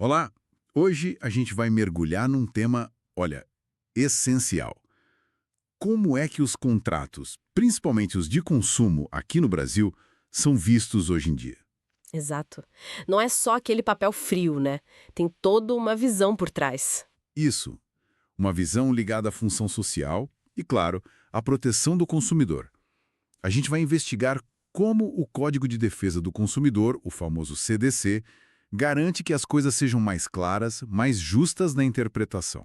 Olá! Hoje a gente vai mergulhar num tema, olha, essencial. Como é que os contratos, principalmente os de consumo aqui no Brasil, são vistos hoje em dia? Exato. Não é só aquele papel frio, né? Tem toda uma visão por trás. Isso, uma visão ligada à função social e, claro, à proteção do consumidor. A gente vai investigar como o Código de Defesa do Consumidor, o famoso CDC, garante que as coisas sejam mais claras, mais justas na interpretação.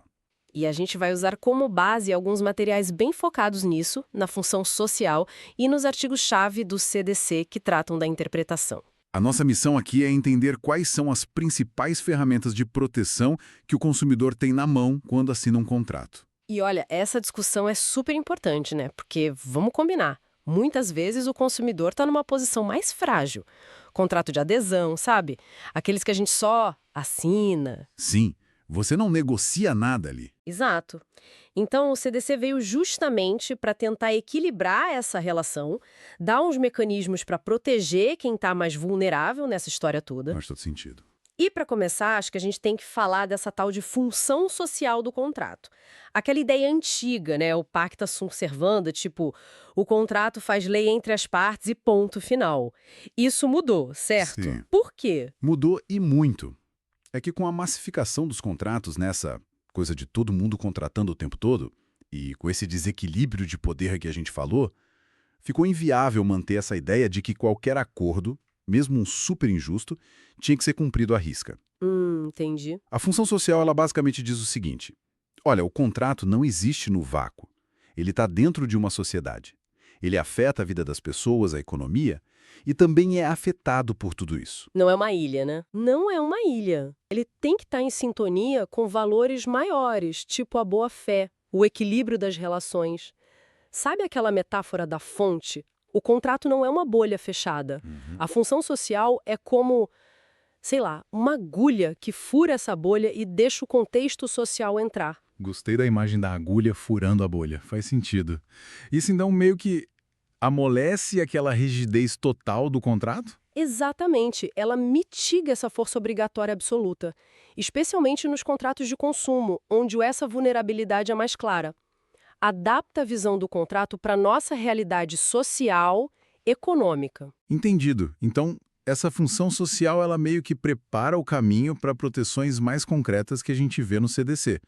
E a gente vai usar como base alguns materiais bem focados nisso, na função social e nos artigos-chave do CDC que tratam da interpretação. A nossa missão aqui é entender quais são as principais ferramentas de proteção que o consumidor tem na mão quando assina um contrato. E olha, essa discussão é super importante, né? Porque, vamos combinar, muitas vezes o consumidor está numa posição mais frágil. Contrato de adesão, sabe? Aqueles que a gente só assina. Sim, você não negocia nada ali. Exato. Então, o CDC veio justamente para tentar equilibrar essa relação, dar uns mecanismos para proteger quem está mais vulnerável nessa história toda. Faz todo sentido. E, para começar, acho que a gente tem que falar dessa tal de função social do contrato. Aquela ideia antiga, né? O pacta sunt servanda, tipo, o contrato faz lei entre as partes e ponto final. Isso mudou, certo? Sim. Por quê? Mudou e muito. É que com a massificação dos contratos nessa coisa de todo mundo contratando o tempo todo, e com esse desequilíbrio de poder que a gente falou, ficou inviável manter essa ideia de que qualquer acordo, mesmo um super injusto, tinha que ser cumprido à risca. Entendi. A função social, ela basicamente diz o seguinte: olha, o contrato não existe no vácuo. Ele está dentro de uma sociedade. Ele afeta a vida das pessoas, a economia, e também é afetado por tudo isso. Não é uma ilha, né? Não é uma ilha. Ele tem que estar em sintonia com valores maiores, tipo a boa-fé, o equilíbrio das relações. Sabe aquela metáfora da fonte? O contrato não é uma bolha fechada. A função social é como, sei lá, uma agulha que fura essa bolha e deixa o contexto social entrar. Gostei da imagem da agulha furando a bolha. Faz sentido. Isso então meio que amolece aquela rigidez total do contrato? Exatamente, ela mitiga essa força obrigatória absoluta, especialmente nos contratos de consumo, onde essa vulnerabilidade é mais clara. Adapta a visão do contrato para a nossa realidade social, econômica. Entendido. Então, essa função social ela meio que prepara o caminho para proteções mais concretas que a gente vê no CDC.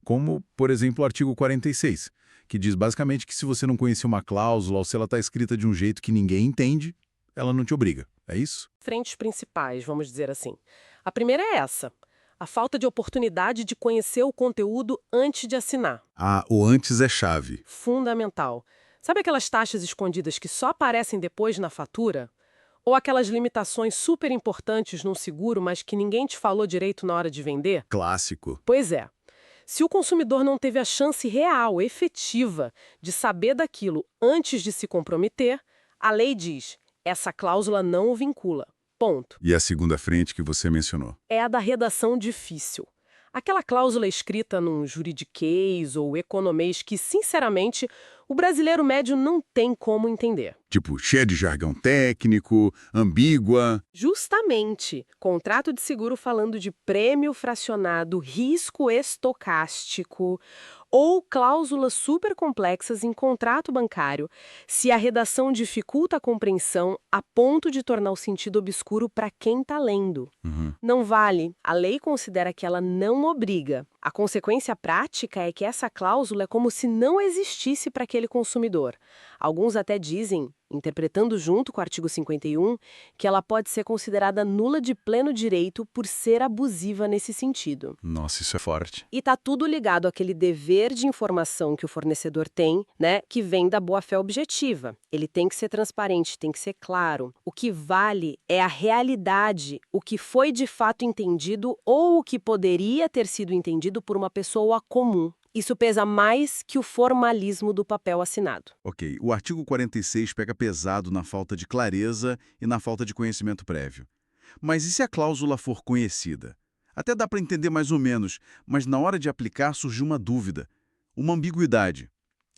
Como, por exemplo, o artigo 46, que diz basicamente que se você não conhecer uma cláusula ou se ela está escrita de um jeito que ninguém entende, ela não te obriga. É isso? Frentes principais, vamos dizer assim. A primeira é essa: a falta de oportunidade de conhecer o conteúdo antes de assinar. Ah, o antes é chave. Fundamental. Sabe aquelas taxas escondidas que só aparecem depois na fatura? Ou aquelas limitações super importantes num seguro, mas que ninguém te falou direito na hora de vender? Clássico. Pois é. Se o consumidor não teve a chance real, efetiva, de saber daquilo antes de se comprometer, a lei diz: essa cláusula não o vincula. Ponto. E a segunda frente que você mencionou? É a da redação difícil. Aquela cláusula escrita num juridiquês ou economês que, sinceramente, o brasileiro médio não tem como entender. Tipo, cheia de jargão técnico, ambígua. Justamente, contrato de seguro falando de prêmio fracionado, risco estocástico ou cláusulas super complexas em contrato bancário, se a redação dificulta a compreensão a ponto de tornar o sentido obscuro para quem está lendo. Não vale, a lei considera que ela não obriga. A consequência prática é que essa cláusula é como se não existisse para aquele consumidor. Alguns até dizem, interpretando junto com o artigo 51, que ela pode ser considerada nula de pleno direito por ser abusiva nesse sentido. Nossa, isso é forte. E tá tudo ligado àquele dever de informação que o fornecedor tem, né, que vem da boa-fé objetiva. Ele tem que ser transparente, tem que ser claro. O que vale é a realidade, o que foi de fato entendido ou o que poderia ter sido entendido por uma pessoa comum. Isso pesa mais que o formalismo do papel assinado. Ok, o artigo 46 pega pesado na falta de clareza e na falta de conhecimento prévio. Mas e se a cláusula for conhecida? Até dá para entender mais ou menos, mas na hora de aplicar surge uma dúvida, uma ambiguidade.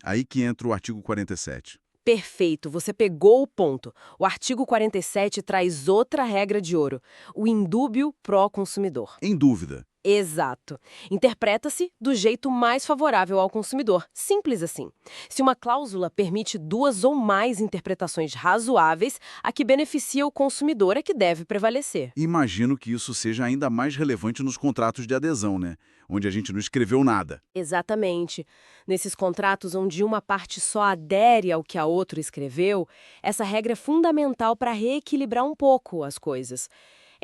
Aí que entra o artigo 47. Perfeito, você pegou o ponto. O artigo 47 traz outra regra de ouro, o indúbio pró consumidor. Em dúvida. Exato. Interpreta-se do jeito mais favorável ao consumidor. Simples assim. Se uma cláusula permite duas ou mais interpretações razoáveis, a que beneficia o consumidor é que deve prevalecer. Imagino que isso seja ainda mais relevante nos contratos de adesão, né? Onde a gente não escreveu nada. Exatamente. Nesses contratos onde uma parte só adere ao que a outra escreveu, essa regra é fundamental para reequilibrar um pouco as coisas.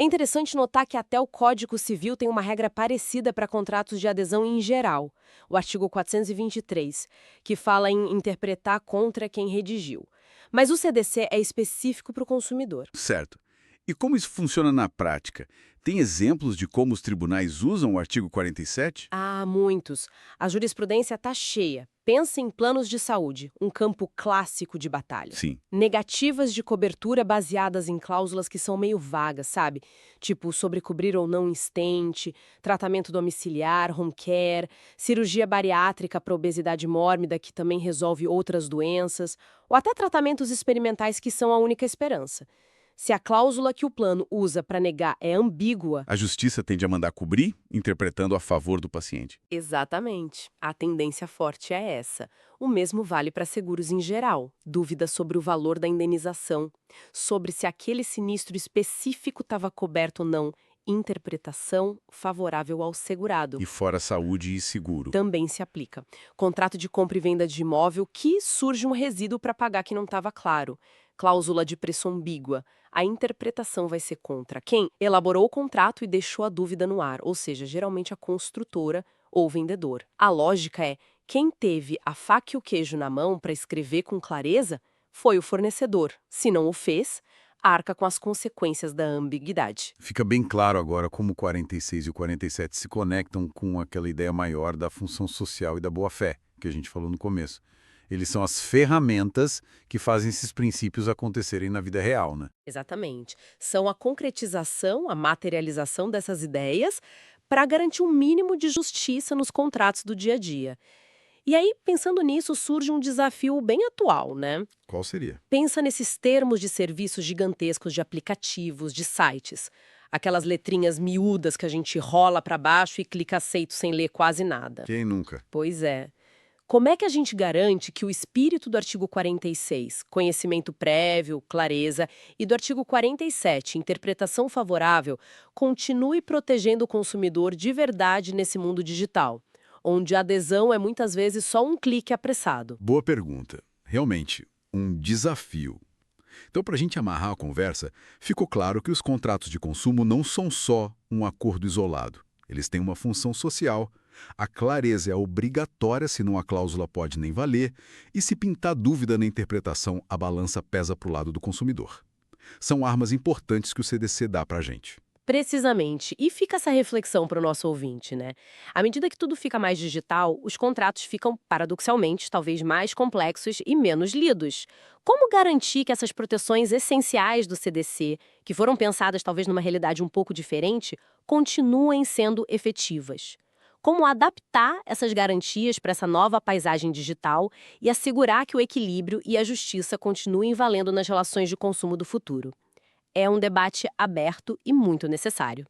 É interessante notar que até o Código Civil tem uma regra parecida para contratos de adesão em geral, o artigo 423, que fala em interpretar contra quem redigiu. Mas o CDC é específico para o consumidor. Certo. E como isso funciona na prática? Tem exemplos de como os tribunais usam o artigo 47? Ah, muitos. A jurisprudência está cheia. Pensa em planos de saúde, um campo clássico de batalha. Sim. Negativas de cobertura baseadas em cláusulas que são meio vagas, sabe? Tipo, sobre cobrir ou não estente, tratamento domiciliar, home care, cirurgia bariátrica para obesidade mórbida que também resolve outras doenças, ou até tratamentos experimentais que são a única esperança. Se a cláusula que o plano usa para negar é ambígua... A justiça tende a mandar cobrir, interpretando a favor do paciente. Exatamente. A tendência forte é essa. O mesmo vale para seguros em geral. Dúvidas sobre o valor da indenização, sobre se aquele sinistro específico estava coberto ou não. Interpretação favorável ao segurado. E fora saúde e seguro. Também se aplica. Contrato de compra e venda de imóvel que surge um resíduo para pagar que não estava claro. Cláusula de preço ambígua. A interpretação vai ser contra quem elaborou o contrato e deixou a dúvida no ar, ou seja, geralmente a construtora ou o vendedor. A lógica é, quem teve a faca e o queijo na mão para escrever com clareza foi o fornecedor. Se não o fez, arca com as consequências da ambiguidade. Fica bem claro agora como o 46 e o 47 se conectam com aquela ideia maior da função social e da boa-fé, que a gente falou no começo. Eles são as ferramentas que fazem esses princípios acontecerem na vida real, né? Exatamente. São a concretização, a materialização dessas ideias para garantir um mínimo de justiça nos contratos do dia a dia. E aí, pensando nisso, surge um desafio bem atual, né? Qual seria? Pensa nesses termos de serviços gigantescos de aplicativos, de sites. Aquelas letrinhas miúdas que a gente rola para baixo e clica aceito sem ler quase nada. Quem nunca? Pois é. Como é que a gente garante que o espírito do artigo 46, conhecimento prévio, clareza, e do artigo 47, interpretação favorável, continue protegendo o consumidor de verdade nesse mundo digital, onde a adesão é muitas vezes só um clique apressado? Boa pergunta. Realmente, um desafio. Então, para a gente amarrar a conversa, ficou claro que os contratos de consumo não são só um acordo isolado. Eles têm uma função social. A clareza é obrigatória, senão a cláusula pode nem valer, e se pintar dúvida na interpretação, a balança pesa para o lado do consumidor. São armas importantes que o CDC dá para a gente. Precisamente. E fica essa reflexão para o nosso ouvinte, né? À medida que tudo fica mais digital, os contratos ficam, paradoxalmente, talvez mais complexos e menos lidos. Como garantir que essas proteções essenciais do CDC, que foram pensadas talvez numa realidade um pouco diferente, continuem sendo efetivas? Como adaptar essas garantias para essa nova paisagem digital e assegurar que o equilíbrio e a justiça continuem valendo nas relações de consumo do futuro? É um debate aberto e muito necessário.